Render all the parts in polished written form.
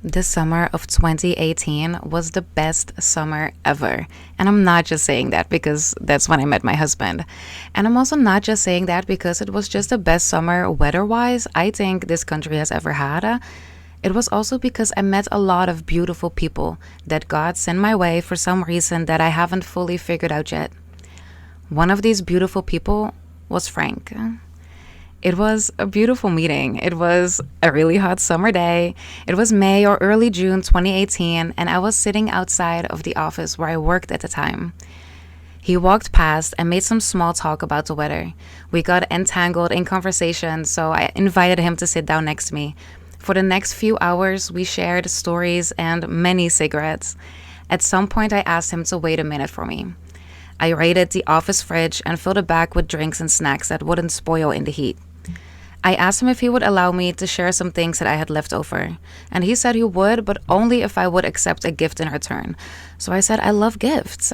The summer of 2018 was the best summer ever. And I'm not just saying that because that's when I met my husband. And I'm also not just saying that because it was just the best summer weather wise I think this country has ever had. It was also because I met a lot of beautiful people that God sent my way for some reason that I haven't fully figured out yet. One of these beautiful people was Frank. It was a beautiful meeting. It was a really hot summer day. It was May or early June 2018, and I was sitting outside of the office where I worked at the time. He walked past and made some small talk about the weather. We got entangled in conversation, so I invited him to sit down next to me. For the next few hours, we shared stories and many cigarettes. At some point, I asked him to wait a minute for me. I raided the office fridge and filled it back with drinks and snacks that wouldn't spoil in the heat. I asked him if he would allow me to share some things that I had left over, and he said he would, but only if I would accept a gift in return. So I said, I love gifts.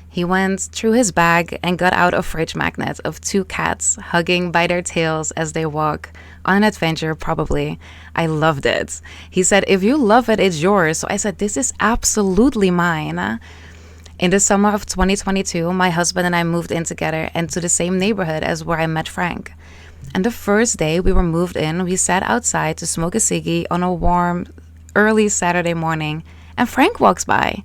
He went through his bag and got out a fridge magnet of two cats hugging by their tails as they walk on an adventure, probably. I loved it. He said, if you love it, it's yours. So I said, this is absolutely mine. In the summer of 2022, my husband and I moved in together and to the same neighborhood as where I met Frank. And the first day we were moved in, we sat outside to smoke a ciggy on a warm, early Saturday morning, and Frank walks by.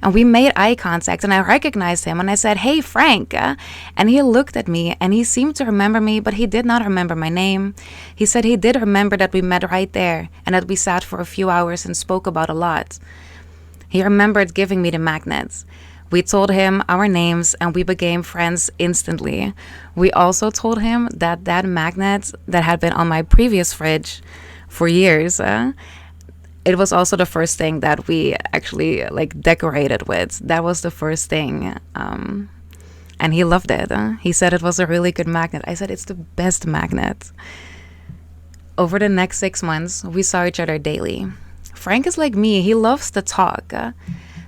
And we made eye contact, and I recognized him, and I said, hey, Frank. And he looked at me, and he seemed to remember me, but he did not remember my name. He said he did remember that we met right there, and that we sat for a few hours and spoke about a lot. He remembered giving me the magnets. We told him our names and we became friends instantly. We also told him that that magnet that had been on my previous fridge for years, it was also the first thing that we actually decorated with. That was the first thing. And he loved it. He said it was a really good magnet. I said it's the best magnet. Over the next 6 months, we saw each other daily. Frank is like me. He loves to talk.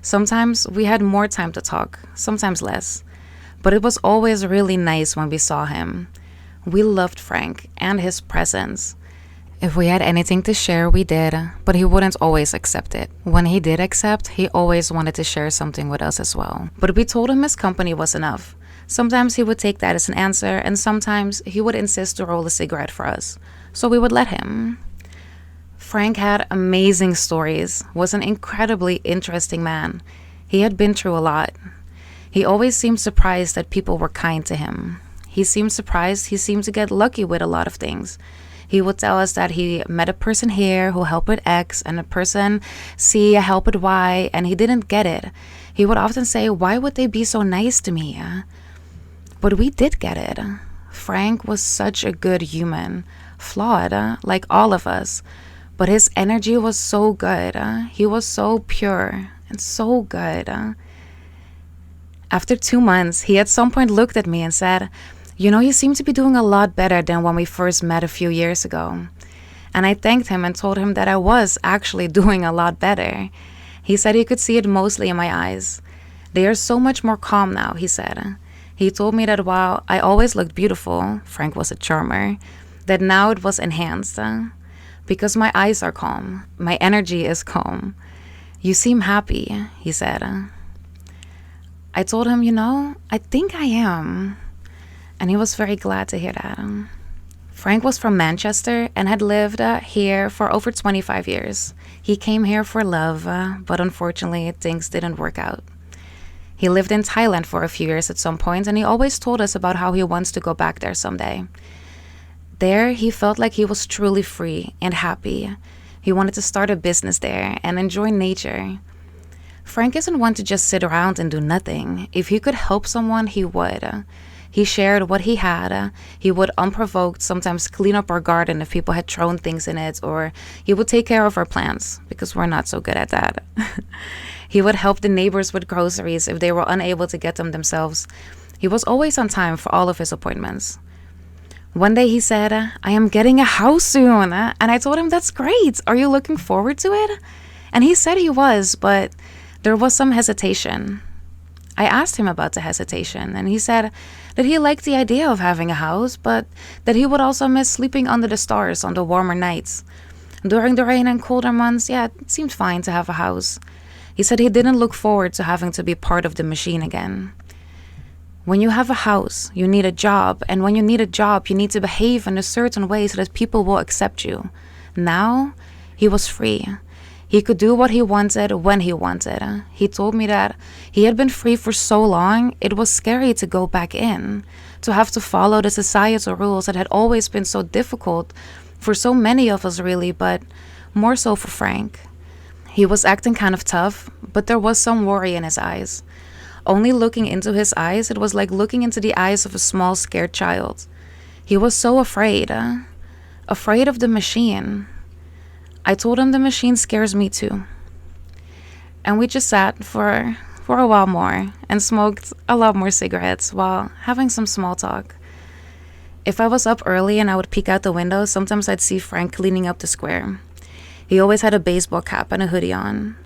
Sometimes we had more time to talk, sometimes less. But it was always really nice when we saw him. We loved Frank and his presence. If we had anything to share, we did, but he wouldn't always accept it. When he did accept, he always wanted to share something with us as well. But we told him his company was enough. Sometimes he would take that as an answer, and sometimes he would insist to roll a cigarette for us. So we would let him. Frank had amazing stories, was an incredibly interesting man. He had been through a lot. He always seemed surprised that people were kind to him. He seemed surprised he seemed to get lucky with a lot of things. He would tell us that he met a person here who helped with X and a person C helped with Y, and he didn't get it. He would often say, why would they be so nice to me? But we did get it. Frank was such a good human, flawed, like all of us. But his energy was so good. He was so pure and so good. After 2 months, he at some point looked at me and said, you seem to be doing a lot better than when we first met a few years ago. And I thanked him and told him that I was actually doing a lot better. He said he could see it mostly in my eyes. They are so much more calm now, he said. He told me that while I always looked beautiful, Frank was a charmer, that now it was enhanced. Because my eyes are calm. My energy is calm. You seem happy, he said. I told him, I think I am. And he was very glad to hear that. Frank was from Manchester and had lived here for over 25 years. He came here for love, but unfortunately things didn't work out. He lived in Thailand for a few years at some point, and he always told us about how he wants to go back there someday. There, he felt like he was truly free and happy. He wanted to start a business there and enjoy nature. Frank isn't one to just sit around and do nothing. If he could help someone, he would. He shared what he had. He would unprovoked sometimes clean up our garden if people had thrown things in it, or he would take care of our plants because we're not so good at that. He would help the neighbors with groceries if they were unable to get them themselves. He was always on time for all of his appointments. One day he said, I am getting a house soon. And I told him, that's great. Are you looking forward to it? And he said he was, but there was some hesitation. I asked him about the hesitation, and he said that he liked the idea of having a house, but that he would also miss sleeping under the stars on the warmer nights. During the rain and colder months, yeah, it seemed fine to have a house. He said he didn't look forward to having to be part of the machine again. When you have a house, you need a job, and when you need a job, you need to behave in a certain way so that people will accept you. Now, he was free. He could do what he wanted when he wanted. He told me that he had been free for so long, it was scary to go back in, to have to follow the societal rules that had always been so difficult for so many of us, really, but more so for Frank. He was acting kind of tough, but there was some worry in his eyes. Only looking into his eyes, it was like looking into the eyes of a small, scared child. He was so afraid. Afraid of the machine. I told him the machine scares me too. And we just sat for a while more and smoked a lot more cigarettes while having some small talk. If I was up early and I would peek out the window, sometimes I'd see Frank cleaning up the square. He always had a baseball cap and a hoodie on.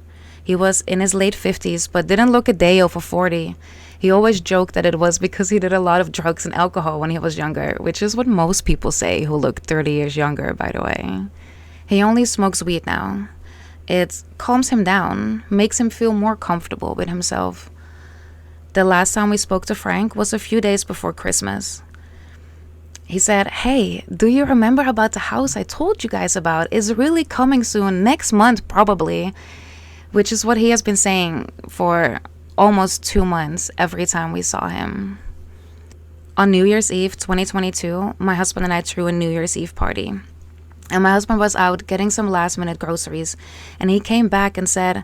He was in his late 50s, but didn't look a day over 40. He always joked that it was because he did a lot of drugs and alcohol when he was younger, which is what most people say who look 30 years younger, by the way. He only smokes weed now. It calms him down, makes him feel more comfortable with himself. The last time we spoke to Frank was a few days before Christmas. He said, "Hey, do you remember about the house I told you guys about? It's really coming soon, next month probably," which is what he has been saying for almost 2 months every time we saw him. On New Year's Eve 2022, my husband and I threw a New Year's Eve party. And my husband was out getting some last minute groceries, and he came back and said,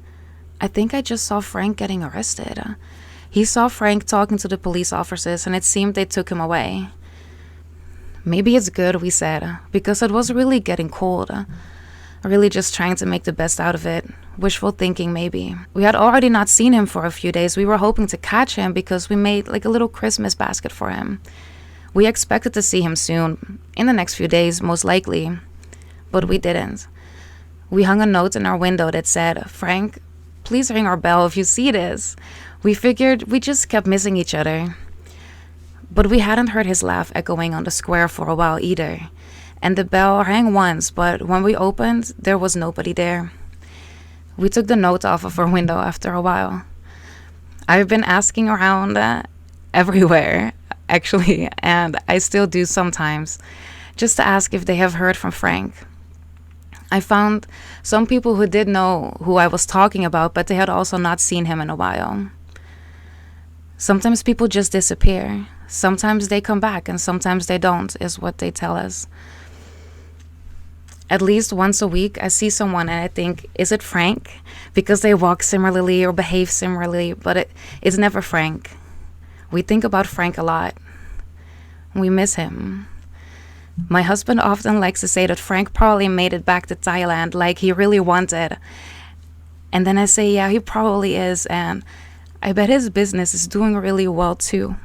"I think I just saw Frank getting arrested." He saw Frank talking to the police officers, and it seemed they took him away. Maybe it's good, we said, because it was really getting cold. Really just trying to make the best out of it. Wishful thinking, maybe. We had already not seen him for a few days. We were hoping to catch him because we made like a little Christmas basket for him. We expected to see him soon, in the next few days, most likely. But we didn't. We hung a note in our window that said, "Frank, please ring our bell if you see this." We figured we just kept missing each other. But we hadn't heard his laugh echoing on the square for a while either. And the bell rang once, but when we opened, there was nobody there. We took the note off of our window after a while. I've been asking around everywhere, actually, and I still do sometimes, just to ask if they have heard from Frank. I found some people who did know who I was talking about, but they had also not seen him in a while. Sometimes people just disappear. Sometimes they come back and sometimes they don't, is what they tell us. At least once a week, I see someone and I think, is it Frank? Because they walk similarly or behave similarly, but it's never Frank. We think about Frank a lot. We miss him. My husband often likes to say that Frank probably made it back to Thailand like he really wanted. And then I say, yeah, he probably is, and I bet his business is doing really well too.